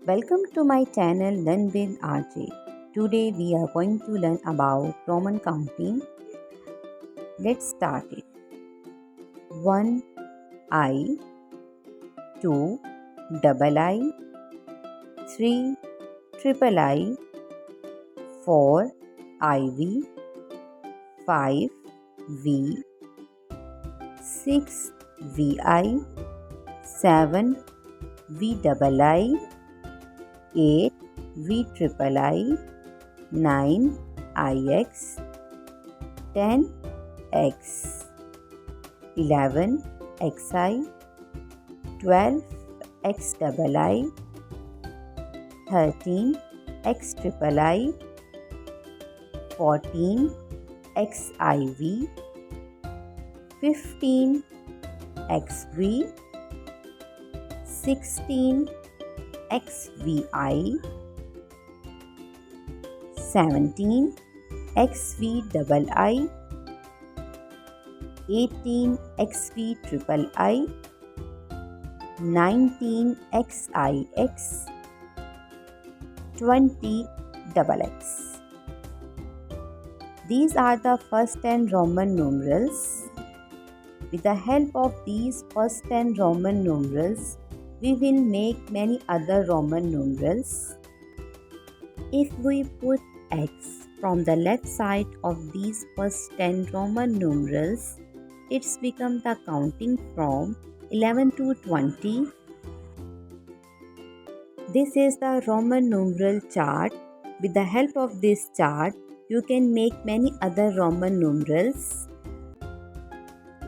Welcome to my channel Learn with RJ. Today we are going to learn about Roman counting. Let's start it. 1 I, 2 double I, 3 triple I, 4 IV, 5 V, 6 VI, 7 V double I, 8 V triple I, 9 IX, 10 X, 11 XI, 12 X double I, 13 X triple I, 14 XIV, 15 XV, 16 XVI, 17 XV double I, 18 XV triple I, 19 XIX, 20 double X. These are the first 10 Roman numerals. With the help of these first 10 Roman numerals, we will make many other Roman numerals. If we put X from the left side of these first 10 Roman numerals, it's become the counting from 11 to 20. This is the Roman numeral chart. With the help of this chart, you can make many other Roman numerals.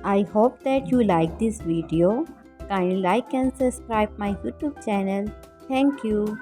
I hope that you like this video. Kindly like and subscribe my YouTube channel. Thank you.